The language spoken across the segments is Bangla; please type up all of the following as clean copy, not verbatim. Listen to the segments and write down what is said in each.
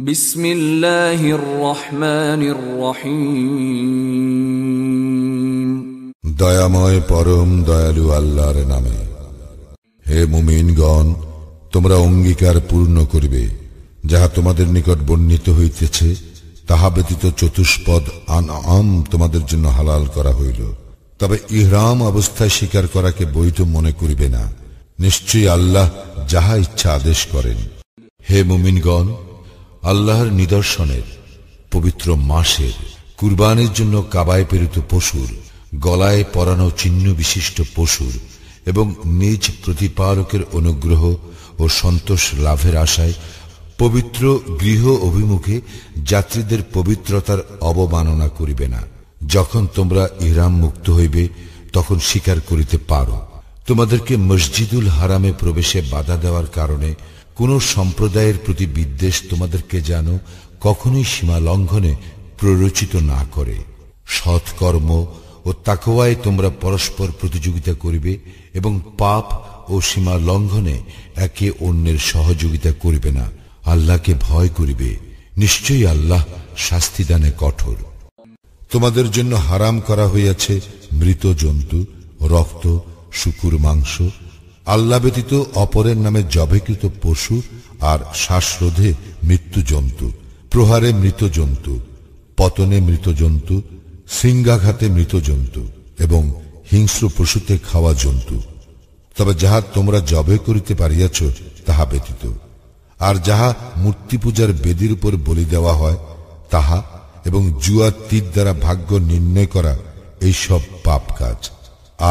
বিসমিল্লাহির রহমানির রহিম। দয়াময় পরম দয়ালু আল্লাহর নামে। হে মুমিনগণ, তোমরা অঙ্গীকার পূর্ণ করিবে যাহা তোমাদের নিকট বর্ণিত হইতেছে, তাহা ব্যতীত চতুষ্পদ আনআম তোমাদের জন্য হালাল করা হইল। তবে ইহরাম অবস্থায় স্বীকার করাকে বৈধ মনে করিবে না। নিশ্চয়ই আল্লাহ যাহা ইচ্ছা আদেশ করেন। হে মুমিনগণ, আল্লাহর নিদর্শনের, পবিত্র মাসের, কুরবানির জন্য কাবায় প্রেরিত পশুর, গলায় পরানো চিহ্ন বিশিষ্ট পশুর এবং নিজ প্রতিপালকের অনুগ্রহ ও সন্তোষ লাভের আশায় পবিত্র গৃহ অভিমুখে যাত্রীদের পবিত্রতার অবমাননা করিবে না। যখন তোমরা ইহরাম মুক্ত হইবে তখন স্বীকার করিতে পারো। তোমাদেরকে মসজিদুল হারামে প্রবেশে বাধা দেওয়ার কারণে কোন সম্প্রদায়ের প্রতি বিদ্বেষ তোমাদেরকে যেন কখনোই সীমা লঙ্ঘনে প্ররোচিত না করে। সৎকর্ম ও তাকওয়ায় তোমরা পরস্পর প্রতিযোগিতা করিবে এবং পাপ ও সীমা লঙ্ঘনে একে অন্যের সহযোগিতা করিবে না। আল্লাহকে ভয় করিবে, নিশ্চয়ই আল্লাহ শাস্তিদানে কঠোর। তোমাদের জন্য হারাম করা হইয়াছে মৃত জন্তু, রক্ত, শুকুর মাংস, আল্লাহ ব্যতীত অপরের নামে জবেকৃত পশু আর শ্বাসরোধে মৃত্যু জন্তু, প্রহারে মৃত জন্তু, পতনে মৃত জন্তু, সিংহাঘাতে মৃত জন্তু এবং হিংস্র পশুতে খাওয়া জন্তু। তবে যাহা তোমরা জবে করিতে পারিয়াছ তাহা ব্যতীত, আর যাহা মূর্তি পূজার বেদির উপর বলি দেওয়া হয় তাহা এবং জুয়া তীর দ্বারা ভাগ্য নির্ণয় করা, এইসব পাপ কাজ।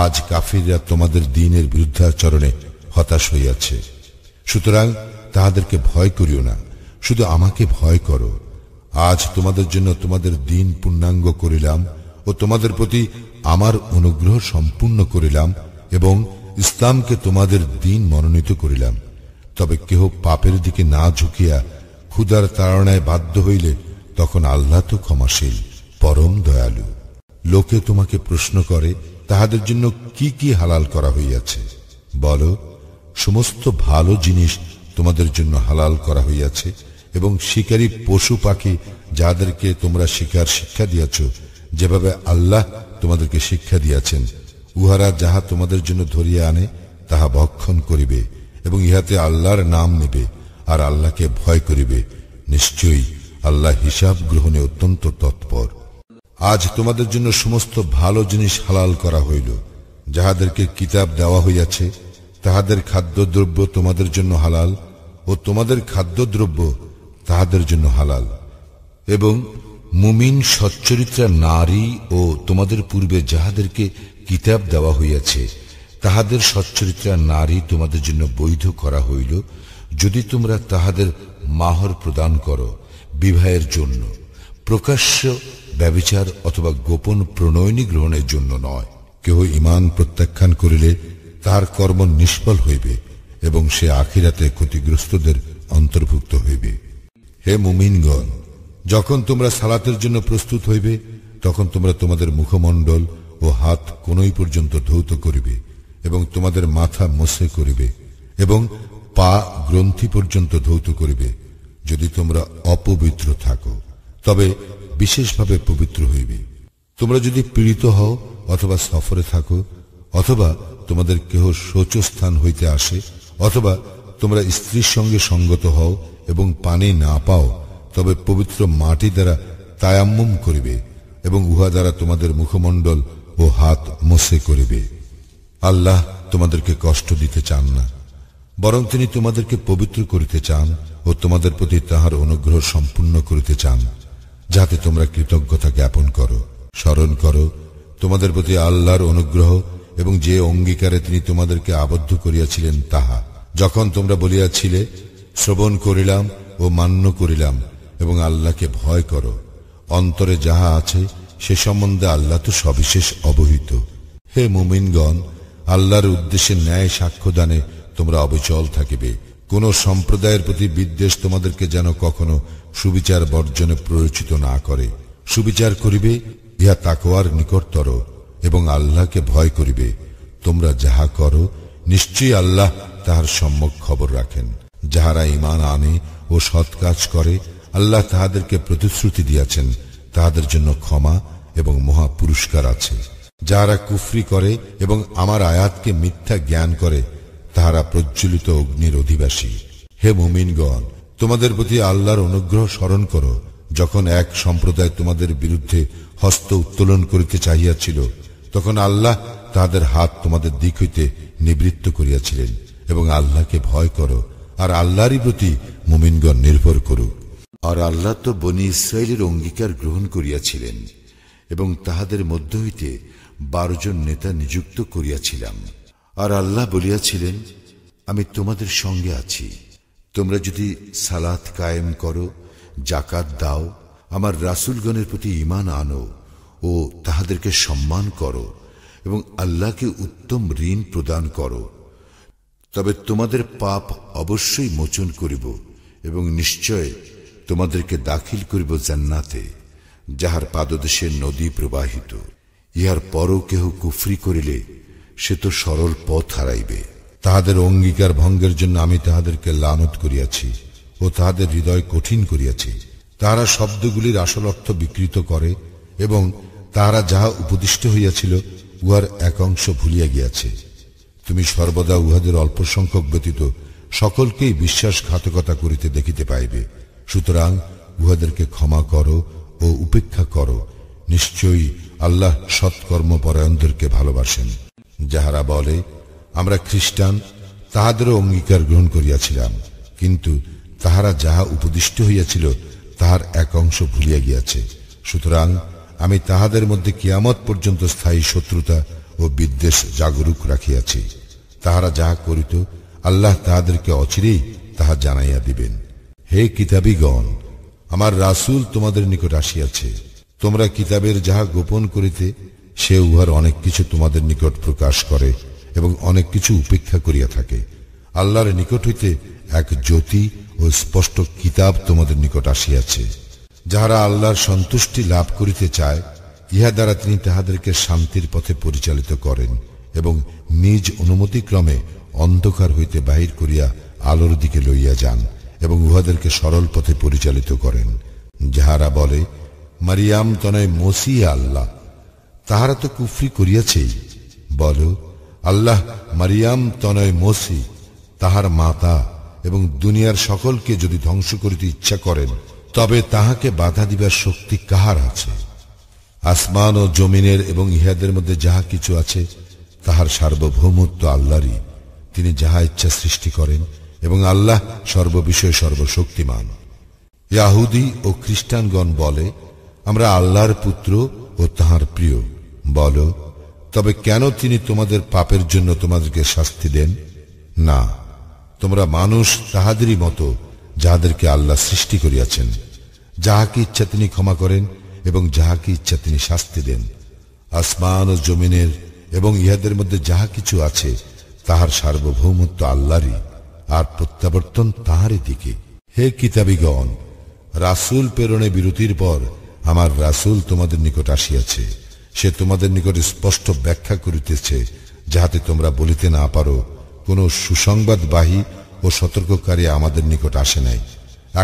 আজ কাফিররা তোমাদের দ্বীনের বিরুদ্ধাচরণে হতাশ হইয়াছে। সুতরাং তাহাদেরকে ভয় করিও না, শুধু আমাকে ভয় করো। আজ তোমাদের জন্য তোমাদের দ্বীন পূর্ণাঙ্গ করিলাম ও তোমাদের প্রতি আমার অনুগ্রহ সম্পূর্ণ করিলাম এবং ইসলামকে তোমাদের দ্বীন মনোনীত করিলাম। তবে কেহ পাপের দিকে না ঝুঁকিয়া ক্ষুধার তাড়নায় বাধ্য হইলে তখন আল্লাহ তো ক্ষমাশীল, পরম দয়ালু। লোকে তোমাকে প্রশ্ন করে, তাহাদের জন্য কি কি হালাল করা হইয়াছে? বলো, সমস্ত ভালো জিনিস তোমাদের জন্য হালাল করা হইয়াছে এবং শিকারী পশু পাখি যাদেরকে তোমরা শিকার শিক্ষা দিয়াছ, যেভাবে আল্লাহ তোমাদেরকে শিক্ষা দিয়াছেন, উহারা যাহা তোমাদের জন্য ধরিয়া আনে তাহা ভক্ষণ করিবে এবং ইহাতে আল্লাহর নাম নেবে আর আল্লাহকে ভয় করিবে। নিশ্চয়ই আল্লাহ হিসাব গ্রহণে অত্যন্ত তৎপর। আজ তোমাদের জন্য সমস্ত ভালো জিনিস হালাল করা হইল। যাহাদেরকে কিতাব দেওয়া হইয়াছে তাহাদের খাদ্যদ্রব্য তোমাদের জন্য হালাল ও তোমাদের খাদ্যদ্রব্য তাহাদের জন্য হালাল। এবং মুমিন সচ্চরিত্রা নারী ও তোমাদের পূর্বে যাহাদেরকে কিতাব দেওয়া হইয়াছে তাহাদের সচ্চরিত্রা নারী তোমাদের জন্য বৈধ করা হইল, যদি তোমরা তাহাদের মাহর প্রদান করো বিবাহের জন্য, প্রকাশ্য ব্যভিচার অথবা গোপন প্রণয়নী গ্রহণের জন্য নয়। কেহ ঈমান প্রত্যাখ্যান করিলে তাহার কর্ম নিষ্ফল হইবে এবং সে আখিরাতে ক্ষতিগ্রস্তদের অন্তর্ভুক্ত হইবে। হে মুমিনগণ, যখন তোমরা সালাতের জন্য প্রস্তুত হইবে তখন তোমরা তোমাদের মুখমণ্ডল ও হাত কোনই পর্যন্ত ধৌত করিবে এবং তোমাদের মাথা মোছে করিবে এবং পা গ্রন্থি পর্যন্ত ধৌত করিবে। যদি তোমরা অপবিত্র থাকো তবে বিশেষভাবে পবিত্র হইবে। তোমরা যদি পীড়িত হও অথবা সফরে থাকো অথবা তোমাদের কেহ শৌচস্থান হইতে আসে অথবা তোমরা স্ত্রীর সঙ্গে সঙ্গত হও এবং পানি না পাও, তবে পবিত্র মাটি দ্বারা তায়াম্মুম করিবে এবং উহা দ্বারা তোমাদের মুখমণ্ডল ও হাত মোছে করিবে। আল্লাহ তোমাদেরকে কষ্ট দিতে চান না, বরং তিনি তোমাদেরকে পবিত্র করিতে চান ও তোমাদের প্রতি তাহার অনুগ্রহ সম্পূর্ণ করিতে চান, যাতে তোমরা কৃতজ্ঞতা জ্ঞাপন করো। স্মরণ করো তোমাদের প্রতি আল্লাহর অনুগ্রহ এবং যে অঙ্গীকারে তিনি তোমাদেরকে আবদ্ধ করিয়াছিলেন তাহা, যখন তোমরা বলিয়াছিলে, শ্রবণ করিলাম ও মান্য করিলাম এবং আল্লাহকে ভয় করো। অন্তরে যাহা আছে সে সম্বন্ধে আল্লাহ তো সবিশেষ অবহিত। হে মুমিনগণ, আল্লাহর উদ্দেশ্যে ন্যায় সাক্ষ্যদানে তোমরা অবিচল থাকিবে। কোন সম্প্রদায়ের প্রতি বিদ্বেষ তোমাদেরকে যেন কখনো সুবিচার বর্জনে প্ররোচিত না করে। সুবিচার করিবে, ইহা তাকওয়ার নিকটতর এবং আল্লাহকে ভয় করিবে। তোমরা যাহা করো নিশ্চয়ই আল্লাহ তাহার সম্যক খবর রাখেন। যাহারা ঈমান আনে ও সৎ কাজ করে আল্লাহ তাহাদেরকে প্রতিশ্রুতি দিয়েছেন, তাহাদের জন্য ক্ষমা এবং মহা পুরস্কার আছে। যাহারা কুফরি করে এবং আমার আয়াতকে মিথ্যা জ্ঞান করে, তাহারা প্রজ্বলিত অগ্নির অধিবাসী। হে মুমিনগণ, তোমাদের প্রতি আল্লাহর অনুগ্রহ স্মরণ করো, যখন এক সম্প্রদায় তোমাদের বিরুদ্ধে হস্ত উত্তোলন করিতে চাহিয়াছিল, তখন আল্লাহ তাহাদের হাত তোমাদের দিক হইতে নিবৃত্ত করিয়াছিলেন। এবং আল্লাহকে ভয় করো, আর আল্লাহরই প্রতি মুমিনগণ নির্ভর করুক। আর আল্লাহ তো বনী ইসরায়েলের অঙ্গীকার গ্রহণ করিয়াছিলেন এবং তাহাদের মধ্য হইতে 12 জন নেতা নিযুক্ত করিয়াছিলাম। আর আল্লাহ বলিয়াছিলেন, আমি তোমাদের সঙ্গে আছি। তোমরা যদি সালাত কায়েম করো, জাকাত দাও, আমার রাসূলগণের প্রতি ঈমান আনো ও তাহাদেরকে সম্মান করো এবং আল্লাহকে উত্তম ঋণ প্রদান করো, তবে তোমাদের পাপ অবশ্যই মোচন করিব এবং নিশ্চয় তোমাদেরকে দাখিল করিব জান্নাতে, যাহার পাদদেশে নদী প্রবাহিত। ইহার পরও কেহ কুফরি করিলে সে তো সরল পথ হারাইবে। তাহাদের অঙ্গীকার ভঙ্গের জন্য আমি তাহাদেরকে লানত করিয়াছি ও তাহাদের হৃদয় কঠিন করিয়াছি। তাহারা শব্দগুলির আসল অর্থ বিকৃত করে এবং তাহারা যাহা উপদিষ্ট হইয়াছিল উহার এক অংশ ভুলিয়া গিয়াছে। তুমি সর্বদা উহাদের অল্প সংখ্যক ব্যতীত সকলকেই বিশ্বাসঘাতকতা করিতে দেখিতে পাইবে। সুতরাং উহাদেরকে ক্ষমা করো ও উপেক্ষা করো। নিশ্চয়ই আল্লাহ সৎকর্মপরায়ণদেরকে ভালোবাসেন। যাহারা বলে, আমরা খ্রিস্টান, তাহাদেরও অঙ্গীকার গ্রহণ করিয়াছিলাম, কিন্তু তাহারা যাহা উপদিষ্ট হইয়াছিল তাহার এক অংশ ভুলিয়া গিয়াছে। সুতরাং আমি তাহাদের মধ্যে কিয়ামত পর্যন্ত স্থায়ী শত্রুতা ও বিদ্বেষ জাগরুক রাখিয়াছি। তাহারা যাহা করিত আল্লাহ তাহাদেরকে অচিরেই তাহা জানাইয়া দিবেন। হে কিতাবীগণ, আমার রাসূল তোমাদের নিকট আসিয়াছে। তোমরা কিতাবের যাহা গোপন করিতে, সে উহার অনেক কিছু তোমাদের নিকট প্রকাশ করে এবং অনেক কিছু উপেক্ষা করিয়া থাকে। আল্লাহর নিকট হইতে এক জ্যোতি ও স্পষ্ট কিতাব তোমাদের নিকট আসিয়াছে। যাহারা আল্লাহর সন্তুষ্টি লাভ করিতে চায়, ইহা দ্বারা তিনি তাহাদেরকে শান্তির পথে পরিচালিত করেন এবং নিজ অনুমতিক্রমে অন্ধকার হইতে বাহির করিয়া আলোর দিকে লইয়া যান এবং উহাদেরকে সরল পথে পরিচালিত করেন। যাহারা বলে, মারিয়াম তনয় মসিহ আল্লাহ, তাহারা তো কুফরি করিয়াছেই। বল, আল্লাহ মারিয়াম তনয় মসি, তাহার মাতা এবং দুনিয়ার সকলকে যদি ধ্বংস করিতে ইচ্ছা করেন, তবে তাহাকে বাধা দিবার শক্তি কাহার আছে? আসমান ও জমিনের এবং ইহাদের মধ্যে যাহা কিছু আছে তাহার সার্বভৌমত্ব আল্লাহরই। তিনি যাহা ইচ্ছা সৃষ্টি করেন এবং আল্লাহ সর্ববিষয়ে সর্বশক্তিমান। ইয়াহুদী ও খ্রিস্টানগণ বলে, আমরা আল্লাহর পুত্র ও তাহার প্রিয়। বল, তবে কেন তিনি তোমাদের পাপের জন্য তোমাদেরকে শাস্তি দেন? না, তোমরা মানুষ তাহাদেরই মতো, যাহাদেরকে আল্লাহ সৃষ্টি করিয়াছেন। যাহাকে ইচ্ছা তিনি ক্ষমা করেন এবং যাহাকে ইচ্ছা তিনি শাস্তি দেন। আসমান ও জমিনের এবং ইহাদের মধ্যে যাহা কিছু আছে তাহার সার্বভৌমত্ব আল্লাহরই, আর প্রত্যাবর্তন তাহারই দিকে। হে কিতাবীগণ, রাসূল প্রেরণে বিরতির পর আমার রাসূল তোমাদের নিকট আসিয়াছে। সে তোমাদের নিকট স্পষ্ট ব্যাখ্যা করিতেছে, যাহাতে তোমরা বলিতে না পারো, কোন সুসংবাদবাহী ও সতর্ককারী আমাদের নিকট আসে নাই।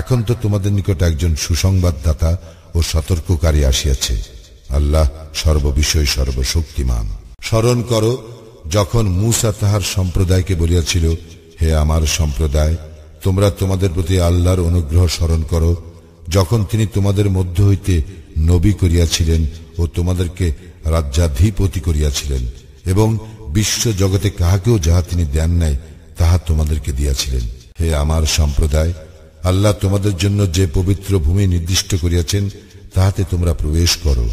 এখন তো তোমাদের নিকট একজন সুসংবাদদাতা ও সতর্ককারী আসিয়াছে। আল্লাহ সর্ববিষয় সর্বশক্তিমান। স্মরণ করো, যখন মূসা তাহার সম্প্রদায়কে বলিয়াছিল, হে আমার সম্প্রদায়, তোমরা তোমাদের প্রতি আল্লাহর অনুগ্রহ স্মরণ করো, যখন তিনি তোমাদের মধ্য হইতে নবী করিয়াছিলেন ও তোমাদেরকে রাজ্যাধিপতি করিয়াছিলেন এবং বিশ্ব জগতে কাহাকেও যাহা তিনি দেন নাই তাহা তোমাদেরকে দিয়াছিলেন। হে আমার সম্প্রদায়, আল্লাহ তোমাদের জন্য যে পবিত্র ভূমি নির্দিষ্ট করিয়াছেন তাহাতে তোমরা প্রবেশ করো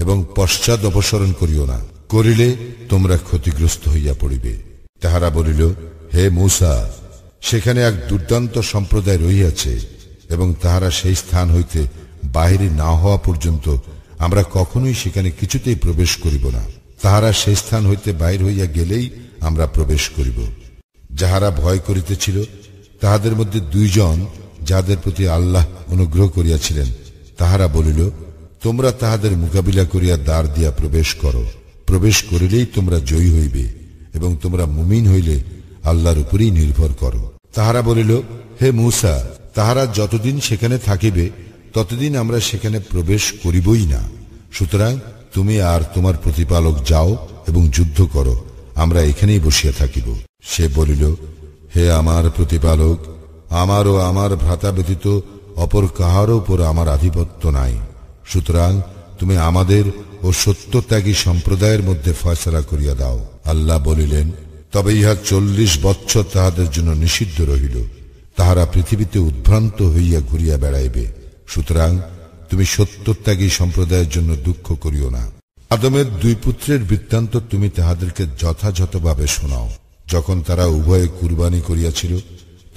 এবং পশ্চাৎ অপসরণ করিও না, করিলে তোমরা ক্ষতিগ্রস্ত হইয়া পড়িবে। তাহারা বলিল, হে মূসা, সেখানে এক দুর্দান্ত সম্প্রদায় রহিয়াছে এবং তাহারা সেই স্থান হইতে বাহিরে না হওয়া পর্যন্ত আমরা কখনোই সেখানে কিছুতেই প্রবেশ করিব না। তাহারা সেই স্থান হইতে বাহির হইয়া গেলেই আমরা প্রবেশ করিব। যাহারা ভয় করিতেছিল তাহাদের মধ্যে 2 জন, যাহাদের প্রতি আল্লাহ অনুগ্রহ করিয়াছিলেন, তাহারা বলিল, তোমরা তাহাদের মোকাবিলা করিয়া দ্বার দিয়া প্রবেশ করো। প্রবেশ করিলেই তোমরা জয়ী হইবে এবং তোমরা মুমিন হইলে আল্লাহর উপরেই নির্ভর করো। তাহারা বলিল, হে মূসা, তাহারা যতদিন সেখানে থাকিবে ততদিন আমরা সেখানে প্রবেশ করিবই না। সুতরাং তুমি আর তোমার প্রতিপালক যাও এবং যুদ্ধ করো, আমরা এখানেই বসিয়া থাকিব। সে বলিল, হে আমার প্রতিপালক, আমার ও আমার ভ্রাতা ব্যতীত অপর কাহারও উপর আমার আধিপত্য নাই। সুতরাং তুমি আমাদের ও সত্যত্যাগী সম্প্রদায়ের মধ্যে ফয়সালা করিয়া দাও। আল্লাহ বলিলেন, তবে ইহা 40 বৎসর তাহাদের জন্য নিষিদ্ধ রহিল। তাহারা পৃথিবীতে উদ্ভ্রান্ত হইয়া ঘুরিয়া বেড়াইবে। সুতরাং তুমি সত্যত্যাগী সম্প্রদায়ের জন্য দুঃখ করিও না। আদমের 2 পুত্রের বৃত্তান্ত তুমি তাহাদেরকে যথাযথভাবে শোনাও। যখন তারা উভয়ে কুরবানি করিয়াছিল,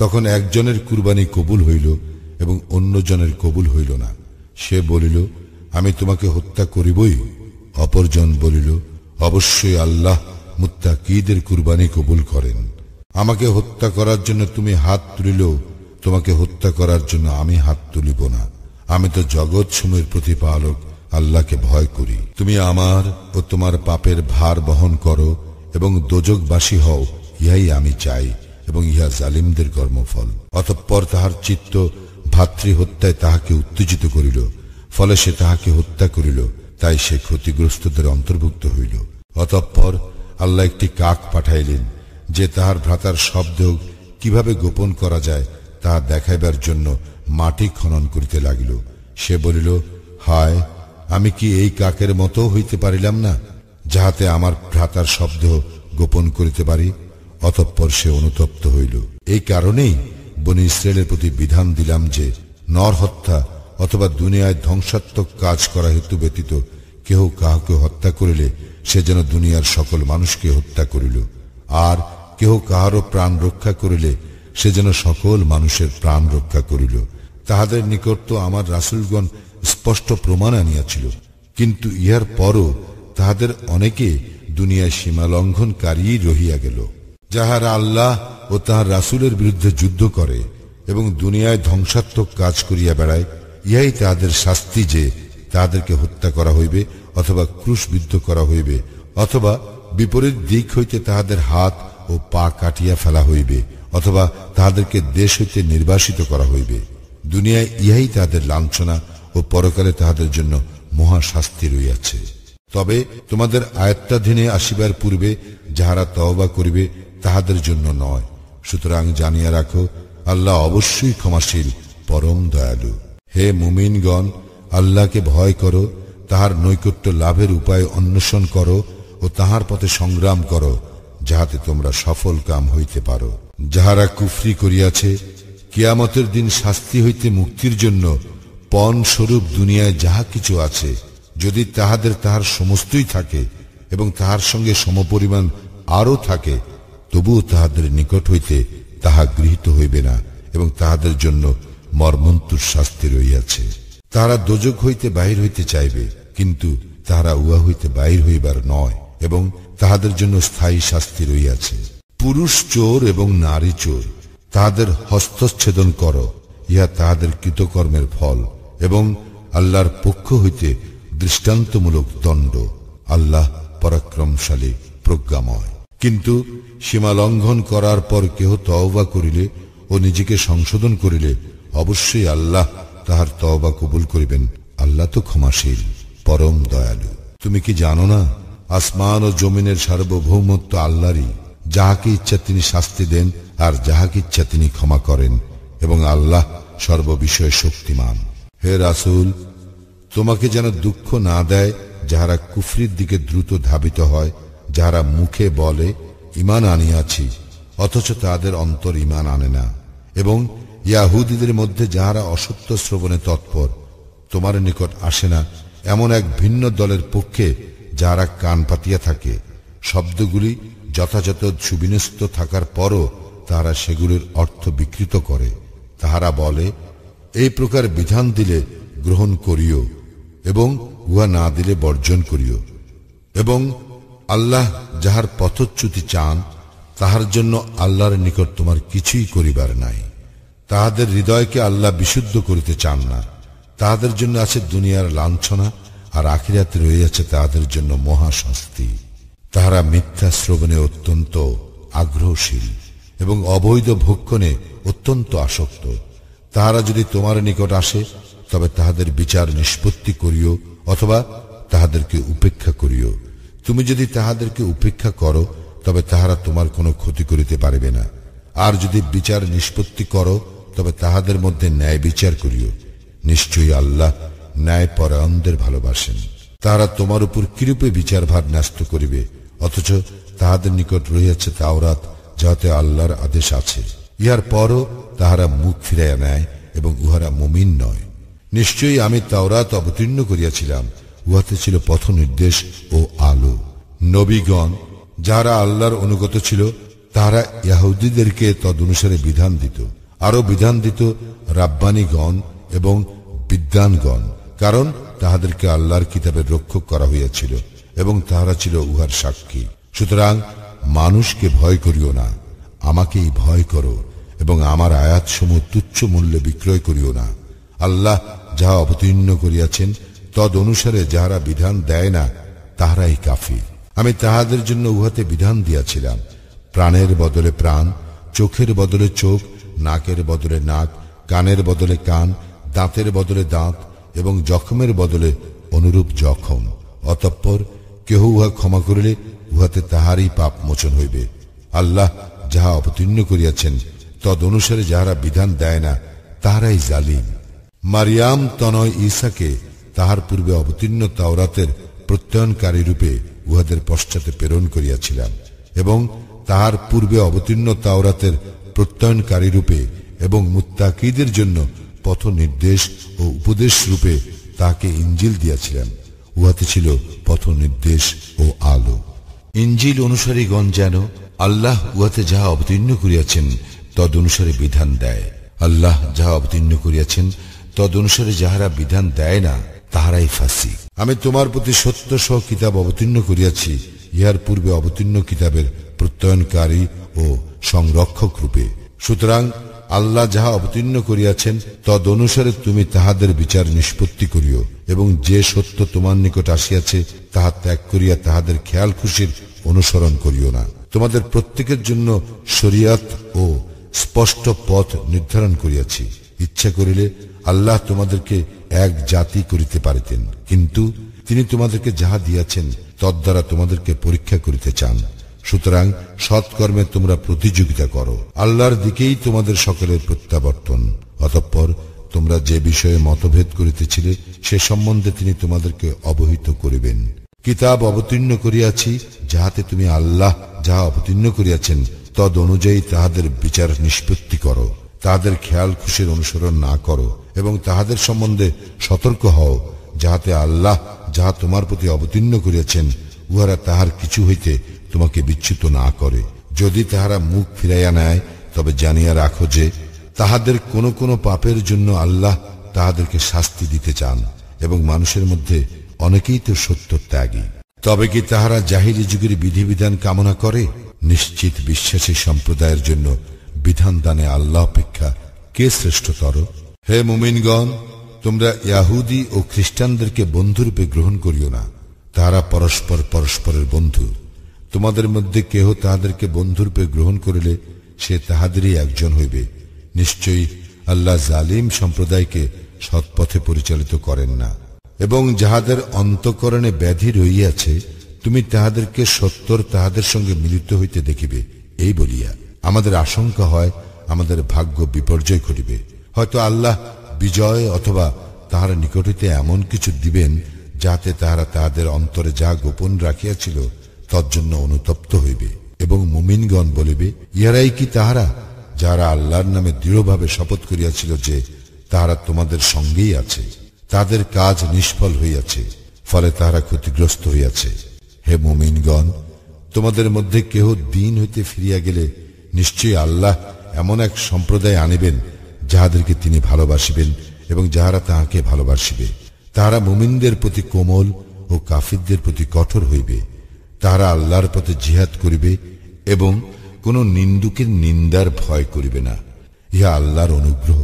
তখন একজনের কুরবানি কবুল হইল এবং অন্যজনের কবুল হইল না। সে বলিল, আমি তোমাকে হত্যা করিবই। অপরজন বলিল, অবশ্যই আল্লাহ মুত্তাকীদের কুরবানি কবুল করেন। আমাকে হত্যা করার জন্য তুমি হাত তুলিলেও তোমাকে হত্যা করার জন্য আমি হাত তুলিব না। আমি তো জগৎ সমূহের প্রতিপালক আল্লাহকে ভয় করি। তুমি আমার ও তোমার পাপের ভার বহন করো এবং দোজখবাসী হও, ইহাই আমি চাই এবং ইহা জালিমদের কর্মফল। অতঃপর তাহার চিত্ত ভাতৃ হত্যায় তাহাকে উত্তেজিত করিল, ফলে সে তাহাকে হত্যা করিল। তাই সে ক্ষতিগ্রস্তদের অন্তর্ভুক্ত হইল। অতঃপর আল্লাহ একটি কাক পাঠাইলেন, যে তাহার ভ্রাতার শব্দ কিভাবে গোপন করা যায় তাহা দেখাইবার জন্য মাটি খনন করিতে লাগিল। সে বলিল, হায়, আমি কি এই কাকের মতো হইতে পারিলাম না, যাহাতে আমার ভ্রাতার শব্দ গোপন করিতে পারি? অতঃপর সে অনুতপ্ত হইল। এই কারণেই বনী ইসরায়েলের প্রতি বিধান দিলাম যে নর হত্যা অথবা দুনিয়ায় ধ্বংসাত্মক কাজ করা হেতু ব্যতীত কেহ কাহাকে হত্যা করিলে সে যেন দুনিয়ার সকল মানুষকে হত্যা করিল, আর কেহ কাহারও প্রাণ রক্ষা করিলে সে যেন সকল মানুষের প্রাণ রক্ষা করিল। তাহাদের নিকট তো আমার রাসূলগণ স্পষ্ট প্রমাণ আনিয়াছিল, কিন্তু ইহার পরও তাহাদের অনেকে দুনিয়ায় সীমা লঙ্ঘনকারী রহিয়া গেল। যাহারা আল্লাহ ও তাহার রাসূলের বিরুদ্ধে যুদ্ধ করে এবং দুনিয়ায় ধ্বংসাত্মক কাজ করিয়া বেড়ায়, ইহাই তাহাদের শাস্তি, যে তাহাদেরকে হত্যা করা হইবে অথবা ক্রুশবিদ্ধ করা হইবে, অথবা বিপরীত দিক হইতে তাহাদের হাত ও পা কাটিয়া ফেলা হইবে, অথবা তাহাদেরকে দেশ হইতে নির্বাসিত করা হইবে। দুনিয়ায় ইহাই তাহাদের লাঞ্ছনা ও পরকালে তাহাদের জন্য মহা শাস্তি রইয়াছে। তবে তোমাদের আয়াত্তাধীনে আসিবার পূর্বে যাহারা তওবা করিবে তাহাদের জন্য নয়। সুতরাং জানিয়া রাখো, আল্লাহ অবশ্যই ক্ষমাশীল, পরম দয়ালু। হে মুমিনগণ, আল্লাহকে ভয় করো, তাহার নৈকট্য লাভের উপায় অন্বেষণ করো ও তাহার পথে সংগ্রাম করো, যাহাতে তোমরা সফল কাম হইতে পারো। যাহারা কুফরি করিয়াছে, কিয়ামতের দিন শাস্তি হইতে মুক্তির জন্য পণ স্বরূপ দুনিয়ায় যাহা কিছু আছে, যদি তাহাদের তাহার সমস্তই থাকে এবং তাহার সঙ্গে সমপরিমাণ আরও থাকে, তবুও তাহাদের নিকট হইতে তাহা গৃহীত হইবে না এবং তাহাদের জন্য মর্মন্তুর শাস্তি রইয়াছে। তাহারা দোজখ হইতে বাহির হইতে চাইবে, কিন্তু তাহারা উহা হইতে বাহির হইবার নয় এবং তাহাদের জন্য স্থায়ী শাস্তি রইয়াছে। পুরুষ চোর এবং নারী চোর, তাহাদের হস্তচ্ছেদন কর, ইহা তাহাদের কৃতকর্মের ফল এবং আল্লাহর পক্ষ হইতে দৃষ্টান্তমূলক দণ্ড। আল্লাহ পরাক্রমশালী, প্রজ্ঞাময়। কিন্তু সীমা লঙ্ঘন করার পর কেহ তওবা করিলে ও নিজেকে সংশোধন করিলে অবশ্যই আল্লাহ তাহার তওবা কবুল করিবেন। আল্লাহ তো ক্ষমাশীল, পরম দয়ালু। তুমি কি জানো না, আসমান ও জমিনের সার্বভৌমত্ব আল্লাহরই। যাহাকে ইচ্ছা তিনি শাস্তি দেন আর যাহাকে ইচ্ছা তিনি ক্ষমা করেন, এবং আল্লাহ সর্ববিষয়ে শক্তিমান। হে রাসূল, তোমাকে যেন দুঃখ না দেয় যাহারা কুফরির দিকে দ্রুত ধাবিত হয়, যাহারা মুখে বলে ঈমান আনিয়াছি, অথচ তাদের অন্তর ঈমান আনে না, এবং ইয়াহুদীদের মধ্যে যাহারা অসত্য শ্রবণে তৎপর, তোমার নিকট আসে না এমন এক ভিন্ন দলের পক্ষে যাহারা কান পাতিয়া থাকে। শব্দগুলি যথাযথ সুবিন্যস্ত থাকার পরও তাহারা সেগুলির অর্থ বিকৃত করে। তাহারা বলে, এই প্রকার বিধান দিলে গ্রহণ করিও এবং উহা না দিলে বর্জন করিও, এবং আল্লাহ যাহার পথচ্যুতি চান তাহার জন্য আল্লাহর নিকট তোমার কিছুই করিবার নাই। তাহাদের হৃদয়কে আল্লাহ বিশুদ্ধ করিতে চান না। তাহাদের জন্য আছে দুনিয়ার লাঞ্ছনা, আর আখিরাতে রইয়াছে তাহাদের জন্য মহাশাস্তি। তাহারা মিথ্যা শ্রবণে অত্যন্ত আগ্রহশীল এবং অবৈধ ভক্ষণে অত্যন্ত আসক্ত। তাহারা যদি তোমার নিকট আসে তবে তাহাদের বিচার নিষ্পত্তি করিও অথবা তাহাদেরকে উপেক্ষা করিও। তুমি যদি তাহাদেরকে উপেক্ষা করো তবে তাহারা তোমার কোনো ক্ষতি করিতে পারিবে না। আর যদি বিচার নিষ্পত্তি করো তবে তাহাদের মধ্যে ন্যায় বিচার করিও। নিশ্চয়ই আল্লাহ ন্যায় পরায়ণদের ভালোবাসেন। তাহারা তোমার উপর কিরূপে বিচারভার ন্যস্ত করিবে, অথচ তাহাদের নিকট রহিয়াছে তাওরাত, যাহাতে আল্লাহর আদেশ আছে। ইহার পরও তাহারা মুখ ফিরাইয়া নেয় এবং উহারা মুমিন নয়। নিশ্চয়ই আমি তাওরাত অবতীর্ণ করিয়াছিলাম, উহাতে ছিল পথ নির্দেশ ও আলো। নবীগণ যাহারা আল্লাহর অনুগত ছিল তাহারা ইহুদীদেরকে তদনুসারে বিধান দিত, আরো বিধান দিত রাব্বানীগণ এবং বিদ্বানগণ, কারণ তাহাদেরকে আল্লাহর কিতাবের রক্ষক করা হইয়াছিল এবং তাহারা ছিল উহার সাক্ষী। সুতরাং মানুষকে ভয় করিও না, আমাকেই ভয় করো এবং আমার আয়াতসমূহ তুচ্ছ মূল্যে বিক্রয় করিও না। আল্লাহ যাহা অবতীর্ণ করিয়াছেন তদ অনুসারে যাহারা বিধান দেয় না তাহারাই কাফির। আমি তাহাদের জন্য উহাতে বিধান দিয়াছিলাম, প্রাণের বদলে প্রাণ, চোখের বদলে চোখ, নাকের বদলে নাক, কানের বদলে কান, দাঁতের বদলে দাঁত এবং জখমের বদলে অনুরূপ জখম। অতঃপর কেহ উহা ক্ষমা করিলে উহাতে তাহারই পাপ মোচন হইবে। আল্লাহ যাহা অবতীর্ণ করিয়াছেন তদ অনুসারে যাহারা বিধান দেয় না তাহারাই জালিম। মারিয়াম তনয় ঈসাকে তাহার পূর্বে অবতীর্ণ তাওরাতের প্রত্যয়নকারী রূপে উহাদের পশ্চাতে প্রেরণ করিয়াছিলাম এবং তাহার পূর্বে অবতীর্ণ তাওরাতের প্রত্যয়নকারী রূপে এবং মুত্তাকিদের জন্য পথ নির্দেশ ও উপদেশ রূপে তাকে ইঞ্জিল দিয়াছিলাম। উহাতে ছিল পথ নির্দেশ ও আলো। ইঞ্জিল অনুসারীগণ যেন আল্লাহ উহাতে যাহা অবতীর্ণ করিয়াছেন তদ অনুসারে বিধান দেয়। আল্লাহ যাহা অবতীর্ণ করিয়াছেন তদ অনুসারে যাহারা বিধান দেয় না তাহারাই ফাসিক। আমি তোমার প্রতি সত্য সহ কিতাব অবতীর্ণ করিয়াছি, ইহার পূর্বে অবতীর্ণ কিতাবের প্রত্যয়নকারী ও সংরক্ষক রূপে। সুতরাং আল্লাহ যাহা অবতীর্ণ করিয়াছেন তদ অনুসারে তুমি তাহাদের বিচার নিষ্পত্তি করিও এবং যে সত্য তোমার নিকট আসিয়াছে তাহা ত্যাগ করিয়া তাহাদের খেয়াল খুশির অনুসরণ করিও না। তোমাদের প্রত্যেকের জন্য শরিয়াত ও স্পষ্ট পথ নির্ধারণ করিয়াছি। ইচ্ছা করিলে আল্লাহ তোমাদেরকে এক জাতি করিতে পারিতেন, কিন্তু তিনি তোমাদেরকে যাহা দিয়াছেন তদ্বারা তোমাদেরকে পরীক্ষা করিতে চান। সুতরাং সৎকর্মে তোমরা প্রতিযোগিতা করো, আল্লাহর দিকেই তোমাদের সকলের প্রত্যাবর্তন। অতঃপর তোমরা যে বিষয়ে মতভেদ করিতেছিলে সে সম্বন্ধে তিনি তোমাদেরকে অবহিত করিবেন। কিতাব অবতীর্ণ করিয়াছি যাহাতে তুমি আল্লাহ যাহা অবতীর্ণ করিয়াছেন তদ অনুযায়ী তাহাদের বিচার নিষ্পত্তি করো, তাহাদের খেয়াল খুশির অনুসরণ না করো এবং তাহাদের সম্বন্ধে সতর্ক হও, যাহাতে আল্লাহ যাহা তোমার প্রতি অবতীর্ণ করিয়াছেন উহারা তাহার কিছু হইতে তোমাকে বিচ্যুত না করে। যদি তাহারা মুখ ফিরাইয়া নেয় তবে জানিয়া রাখো যে তাহাদের কোন কোন পাপের জন্য আল্লাহ তাহাদেরকে শাস্তি দিতে চান এবং মানুষের মধ্যে অনেকেই তো সত্য ত্যাগী। তবে কি তাহারা জাহিলি যুগের বিধিবিধান কামনা করে? নিশ্চিত বিশ্বাসী সম্প্রদায়ের জন্য বিধান দানে আল্লাহ অপেক্ষা কে শ্রেষ্ঠতর? হে মুমিনগণ, তোমরা ইয়াহুদি ও খ্রিস্টানদেরকে বন্ধুরূপে গ্রহণ করিও না। তাহারা পরস্পর পরস্পরের বন্ধু। তোমাদের মধ্যে কেহ তাহাদেরকে বন্ধুরূপে গ্রহণ করিলে সে তাহাদেরই একজন হইবে। নিশ্চয়ই আল্লাহ জালিম সম্প্রদায়কে সৎপথে পরিচালিত করেন না। এবং যাহাদের অন্তঃকরণে ব্যাধি রহিয়াছে তুমি তাহাদেরকে সত্তর তাহাদের সঙ্গে মিলিত হইতে দেখিবে, এই বলিয়া আমাদের আশঙ্কা হয় আমাদের ভাগ্য বিপর্যয় ঘটিবে। হয়তো আল্লাহ বিজয় অথবা তাহার নিকট হইতে এমন কিছু দিবেন যাতে তাহারা তাহাদের অন্তরে যা গোপন রাখিয়াছিল তজ্জন্য অনুতপ্ত হইবে। এবং মুমিনগণ বলিবে, ইহারাই কি তাহারা যাহারা আল্লাহর নামে দৃঢ়ভাবে শপথ করিয়াছিল যে তাহারা তোমাদের সঙ্গেই আছে? তাদের কাজ নিষ্ফল হইয়াছে, ফলে তাহারা ক্ষতিগ্রস্ত হইয়াছে। হে মুমিনগণ, তোমাদের মধ্যে কেহ দিন হইতে ফিরিয়া গেলে নিশ্চয়ই আল্লাহ এমন এক সম্প্রদায় আনিবেন যাহাদেরকে তিনি ভালোবাসিবেন এবং যাহারা তাহাকে ভালোবাসিবে। তাহারা মুমিনদের প্রতি কোমল ও কাফিরদের প্রতি কঠোর হইবে। তাহারা আল্লাহর পথে জিহাদ করিবে এবং কোন নিন্দুকের নিন্দার ভয় করিবে না। ইহা আল্লাহর অনুগ্রহ,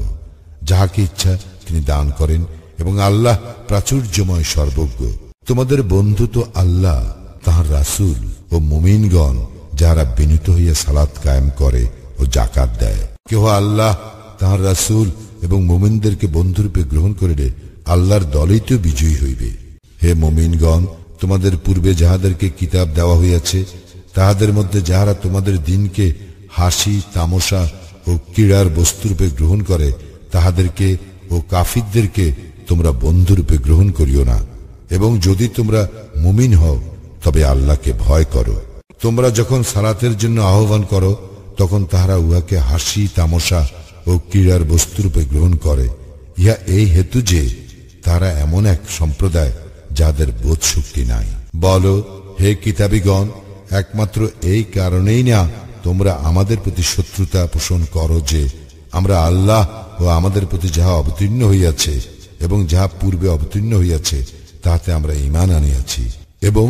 যাহাকে ইচ্ছা তিনি দান করেন এবং আল্লাহ প্রাচুর্যময় সর্বজ্ঞ। তোমাদের বন্ধু তো আল্লাহ, তাহার রাসূল ও মুমিনগণ যাহারা বিনীত হইয়া সালাত কায়েম করে ও যাকাত দেয়। কেহ আল্লাহ, তাহার রাসূল এবং মুমিনদেরকে বন্ধুরূপে গ্রহণ করিলে আল্লাহর দলই তো বিজয়ী হইবে। হে মুমিনগণ, তোমাদের পূর্বে যাহাদেরকে কিতাব দেওয়া হইয়াছে তাহাদের মধ্যে যাহারা তোমাদের দিনকে হাসি তামাশা ও ক্রীড়ার বস্তুরূপে গ্রহণ করে তাহাদেরকে ও কাফিরদেরকে তোমরা বন্ধুরূপে গ্রহণ করিও না। এবং যদি তোমরা মুমিন হও তবে আল্লাহকে ভয় করো। তোমরা যখন সালাতের জন্য আহ্বান করো তখন তাহারা উহাকে হাসি তামাশা ও ক্রীড়ার বস্তুরূপে গ্রহণ করে। ইহা এই হেতু যে তারা এমন এক সম্প্রদায় যাদের বোধ শক্তি নাই। বলো, হে কিতাবীগণ, একমাত্র এই কারণেই না তোমরা আমাদের প্রতি শত্রুতা পোষণ করো যে আমরা আল্লাহ ও আমাদের প্রতি যাহা অবতীর্ণ হইয়াছে এবং যাহা পূর্বে অবতীর্ণ হইয়াছে তাহাতে আমরা ঈমান আনিয়াছি, এবং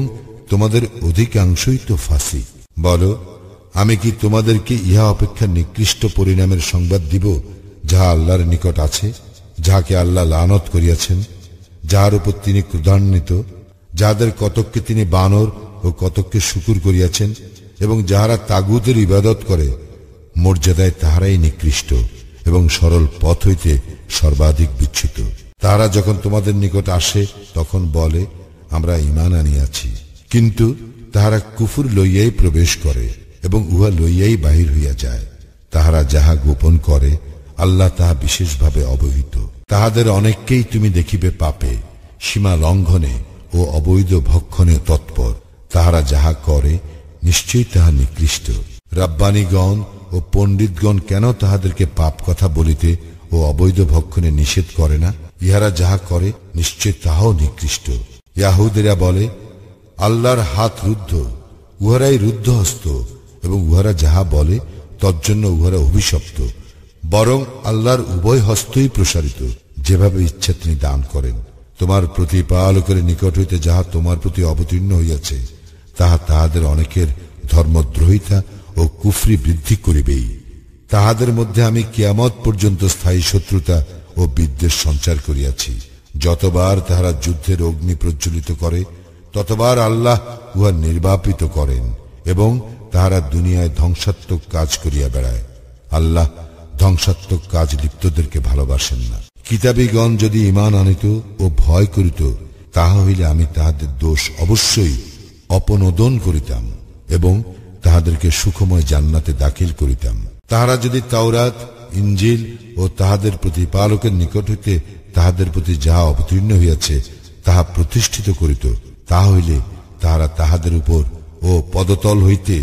তোমাদের অধিকাংশই তো ফাসিক। বলো, আমি কি তোমাদেরকে ইহা অপেক্ষা নিকৃষ্ট পরিণামের সংবাদ দিব যাহা আল্লাহর নিকট আছে, যাহাকে আল্লাহ লানত করিয়াছেন, যাহার উপর তিনি ক্রোধান্বিত, যাহাদের কতককে তিনি বানর ও কতককে শুকুর করিয়াছেন, এবং যাহারা তাগুতের ইবাদত করে মর্যাদায় তাহারাই নিকৃষ্ট এবং সরল পথ হইতে সর্বাধিক বিচ্যুত। তাহারা যখন তোমাদের নিকট আসে তখন বলে আমরা ঈমান আনিয়াছি, কিন্তু তাহারা কুফর লইয়াই প্রবেশ করে এবং উহা লইয়াই বাহির হইয়া যায়। তাহারা যাহা গোপন করে আল্লাহ তাহা বিশেষভাবে অবহিত। তাহাদের অনেককেই তুমি দেখিবে পাপে, সীমা লঙ্ঘনে ও অবৈধ ভক্ষণে তৎপর। তাহারা যাহা করে নিশ্চয়ই তাহা নিকৃষ্ট। রাব্বানীগণ ও পণ্ডিতগণ কেন তাহাদেরকে পাপ কথা বলিতে ও অবৈধ ভক্ষণে নিষেধ করে না? ইহারা যাহা করে নিশ্চয় তাহাও নিকৃষ্ট। ইয়াহুদেরা বলে আল্লাহর হাত রুদ্ধ, উহারাই রুদ্ধহস্ত, এবং উহারা যাহা বলে তজ্জন্য উহারা অভিশপ্ত। বরং আল্লাহর উভয় হস্তই প্রসারিত, যেভাবে ইচ্ছা তিনি দান করেন। তোমার প্রতিপালকের নিকট হইতে যাহা তোমার প্রতি অবতীর্ণ হইয়াছে তাহা তাহাদের অনেকের ধর্মদ্রোহিতা ও কুফরি বৃদ্ধি করিবেই। তাহাদের মধ্যে আমি কিয়ামত পর্যন্ত স্থায়ী শত্রুতা ও বিদ্বেষ সঞ্চার করিয়াছি। যতবার তাহারা যুদ্ধের অগ্নি প্রজ্বলিত করে ততবার আল্লাহ উহা নির্বাপিত করেন, এবং তাহারা দুনিয়ায় ধ্বংসাত্মক কাজ করিয়া বেড়ায়। আল্লাহ ধ্বংসাত্মক কাজ লিপ্তদেরকে ভালোবাসেন না। কিতাবীগণ যদি ঈমান আনিত ও ভয় করিত তাহা হইলে আমি তাহাদের দোষ অবশ্যই অপনোদন করিতাম এবং তাহাদেরকে সুখময় জান্নাতে দাখিল করিতাম। তাহারা যদি তাওরাত, ইনজিল ও তাহাদের প্রতিপালকের নিকট হইতে তাহাদের প্রতি যাহা অবতীর্ণ হইয়াছে তাহা প্রতিষ্ঠিত করিত, তাহা হইলে তাহারা তাহাদের উপর ও পদতল হইতে